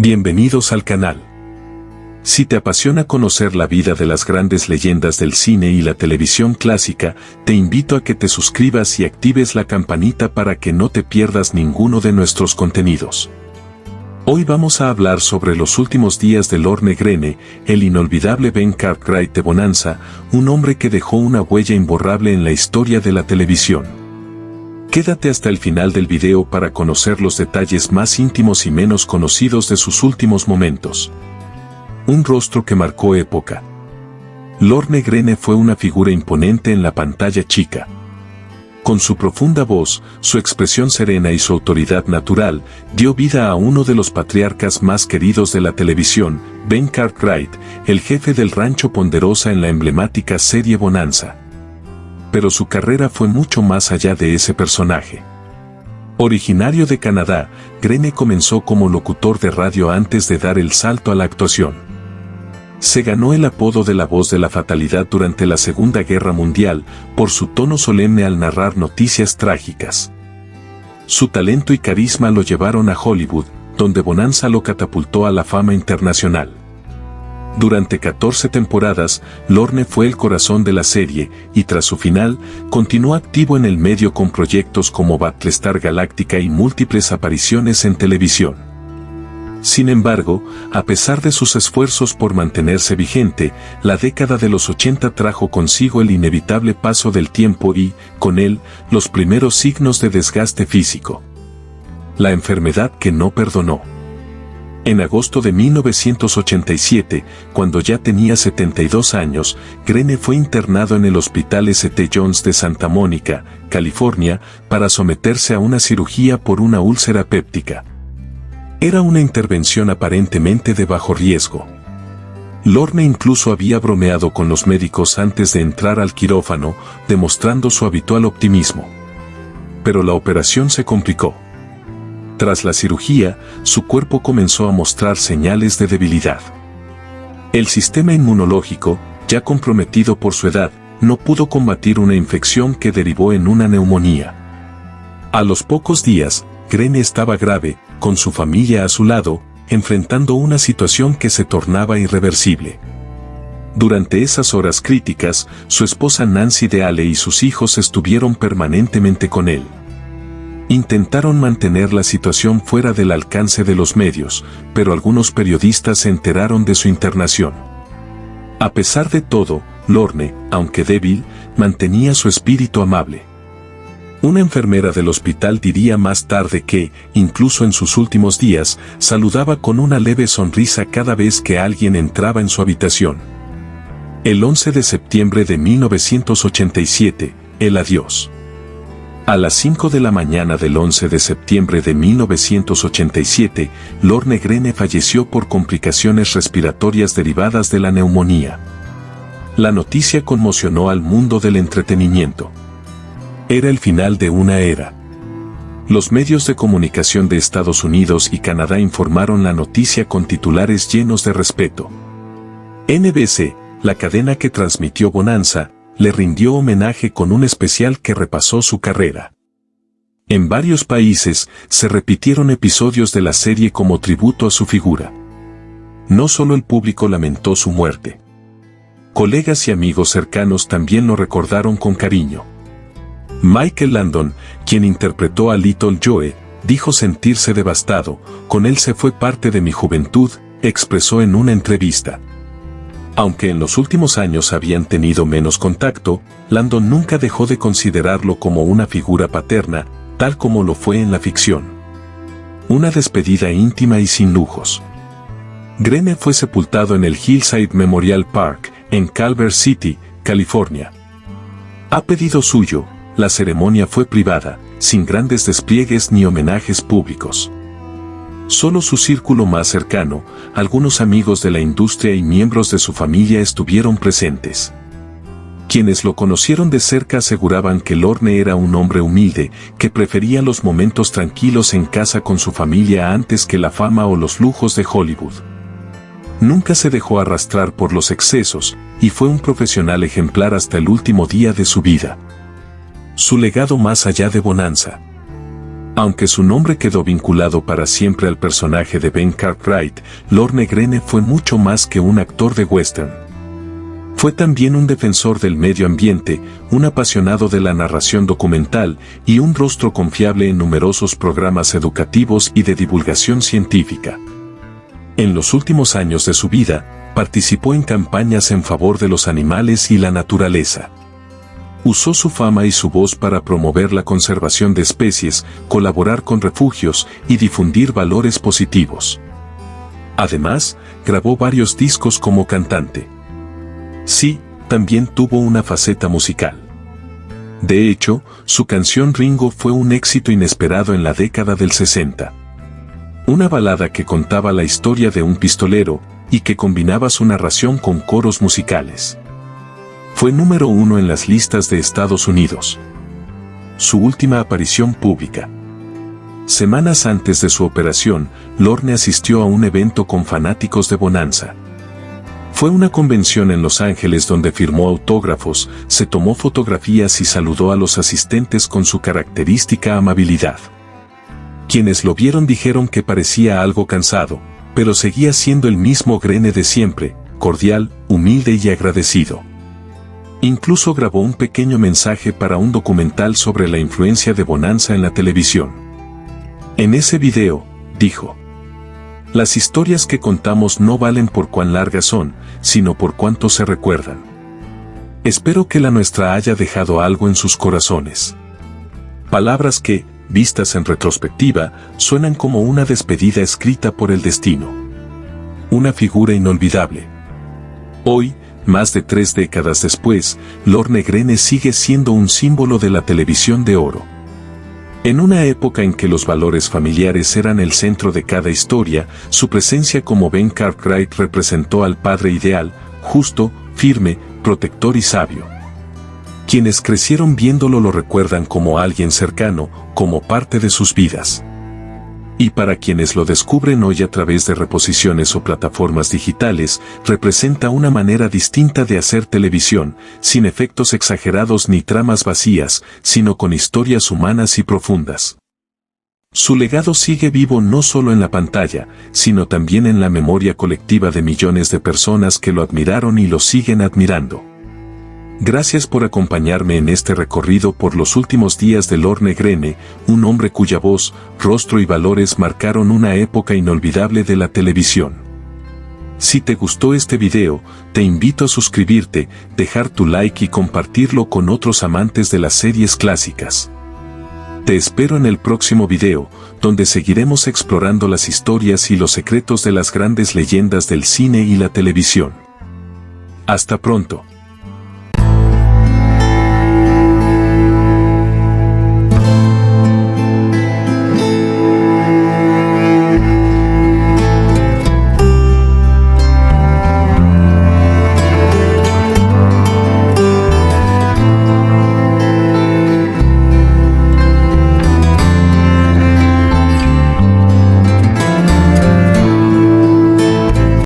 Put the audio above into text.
Bienvenidos al canal. Si te apasiona conocer la vida de las grandes leyendas del cine y la televisión clásica, te invito a que te suscribas y actives la campanita para que no te pierdas ninguno de nuestros contenidos. Hoy vamos a hablar sobre los últimos días de Lorne Greene, el inolvidable Ben Cartwright de Bonanza, un hombre que dejó una huella imborrable en la historia de la televisión. Quédate hasta el final del video para conocer los detalles más íntimos y menos conocidos de sus últimos momentos. Un rostro que marcó época. Lorne Greene fue una figura imponente en la pantalla chica. Con su profunda voz, su expresión serena y su autoridad natural, dio vida a uno de los patriarcas más queridos de la televisión, Ben Cartwright, el jefe del rancho Ponderosa en la emblemática serie Bonanza. Pero su carrera fue mucho más allá de ese personaje. Originario de Canadá, Greene comenzó como locutor de radio antes de dar el salto a la actuación. Se ganó el apodo de la voz de la fatalidad durante la Segunda Guerra Mundial por su tono solemne al narrar noticias trágicas. Su talento y carisma lo llevaron a Hollywood, donde Bonanza lo catapultó a la fama internacional. Durante 14 temporadas, Lorne fue el corazón de la serie, y tras su final, continuó activo en el medio con proyectos como Battlestar Galactica y múltiples apariciones en televisión. Sin embargo, a pesar de sus esfuerzos por mantenerse vigente, la década de los 80 trajo consigo el inevitable paso del tiempo y, con él, los primeros signos de desgaste físico. La enfermedad que no perdonó. En agosto de 1987, cuando ya tenía 72 años, Greene fue internado en el Hospital St. John's de Santa Mónica, California, para someterse a una cirugía por una úlcera péptica. Era una intervención aparentemente de bajo riesgo. Lorne incluso había bromeado con los médicos antes de entrar al quirófano, demostrando su habitual optimismo. Pero la operación se complicó. Tras la cirugía, su cuerpo comenzó a mostrar señales de debilidad. El sistema inmunológico, ya comprometido por su edad, no pudo combatir una infección que derivó en una neumonía. A los pocos días, Greene estaba grave, con su familia a su lado, enfrentando una situación que se tornaba irreversible. Durante esas horas críticas, su esposa Nancy Deale y sus hijos estuvieron permanentemente con él. Intentaron mantener la situación fuera del alcance de los medios, pero algunos periodistas se enteraron de su internación. A pesar de todo, Lorne, aunque débil, mantenía su espíritu amable. Una enfermera del hospital diría más tarde que, incluso en sus últimos días, saludaba con una leve sonrisa cada vez que alguien entraba en su habitación. El 11 de septiembre de 1987, el adiós. A las 5 de la mañana del 11 de septiembre de 1987, Lorne Greene falleció por complicaciones respiratorias derivadas de la neumonía. La noticia conmocionó al mundo del entretenimiento. Era el final de una era. Los medios de comunicación de Estados Unidos y Canadá informaron la noticia con titulares llenos de respeto. NBC, la cadena que transmitió Bonanza, le rindió homenaje con un especial que repasó su carrera. En varios países, se repitieron episodios de la serie como tributo a su figura. No solo el público lamentó su muerte. Colegas y amigos cercanos también lo recordaron con cariño. Michael Landon, quien interpretó a Little Joe, dijo sentirse devastado, con él se fue parte de mi juventud, expresó en una entrevista. Aunque en los últimos años habían tenido menos contacto, Landon nunca dejó de considerarlo como una figura paterna, tal como lo fue en la ficción. Una despedida íntima y sin lujos. Greene fue sepultado en el Hillside Memorial Park, en Culver City, California. A pedido suyo, la ceremonia fue privada, sin grandes despliegues ni homenajes públicos. Solo su círculo más cercano, algunos amigos de la industria y miembros de su familia estuvieron presentes. Quienes lo conocieron de cerca aseguraban que Lorne era un hombre humilde, que prefería los momentos tranquilos en casa con su familia antes que la fama o los lujos de Hollywood. Nunca se dejó arrastrar por los excesos, y fue un profesional ejemplar hasta el último día de su vida. Su legado más allá de Bonanza. Aunque su nombre quedó vinculado para siempre al personaje de Ben Cartwright, Lorne Greene fue mucho más que un actor de western. Fue también un defensor del medio ambiente, un apasionado de la narración documental y un rostro confiable en numerosos programas educativos y de divulgación científica. En los últimos años de su vida, participó en campañas en favor de los animales y la naturaleza. Usó su fama y su voz para promover la conservación de especies, colaborar con refugios y difundir valores positivos. Además, grabó varios discos como cantante. Sí, también tuvo una faceta musical. De hecho, su canción Ringo fue un éxito inesperado en la década del 60. Una balada que contaba la historia de un pistolero y que combinaba su narración con coros musicales. Fue número 1 en las listas de Estados Unidos. Su última aparición pública. Semanas antes de su operación, Lorne asistió a un evento con fanáticos de Bonanza. Fue una convención en Los Ángeles donde firmó autógrafos, se tomó fotografías y saludó a los asistentes con su característica amabilidad. Quienes lo vieron dijeron que parecía algo cansado, pero seguía siendo el mismo Greene de siempre, cordial, humilde y agradecido. Incluso grabó un pequeño mensaje para un documental sobre la influencia de Bonanza en la televisión. En ese video, dijo: "Las historias que contamos no valen por cuán largas son, sino por cuánto se recuerdan. Espero que la nuestra haya dejado algo en sus corazones". Palabras que, vistas en retrospectiva, suenan como una despedida escrita por el destino. Una figura inolvidable. Hoy, más de 3 décadas después, Lorne Greene sigue siendo un símbolo de la televisión de oro. En una época en que los valores familiares eran el centro de cada historia, su presencia como Ben Cartwright representó al padre ideal, justo, firme, protector y sabio. Quienes crecieron viéndolo lo recuerdan como alguien cercano, como parte de sus vidas. Y para quienes lo descubren hoy a través de reposiciones o plataformas digitales, representa una manera distinta de hacer televisión, sin efectos exagerados ni tramas vacías, sino con historias humanas y profundas. Su legado sigue vivo no solo en la pantalla, sino también en la memoria colectiva de millones de personas que lo admiraron y lo siguen admirando. Gracias por acompañarme en este recorrido por los últimos días de Lorne Greene, un hombre cuya voz, rostro y valores marcaron una época inolvidable de la televisión. Si te gustó este video, te invito a suscribirte, dejar tu like y compartirlo con otros amantes de las series clásicas. Te espero en el próximo video, donde seguiremos explorando las historias y los secretos de las grandes leyendas del cine y la televisión. Hasta pronto.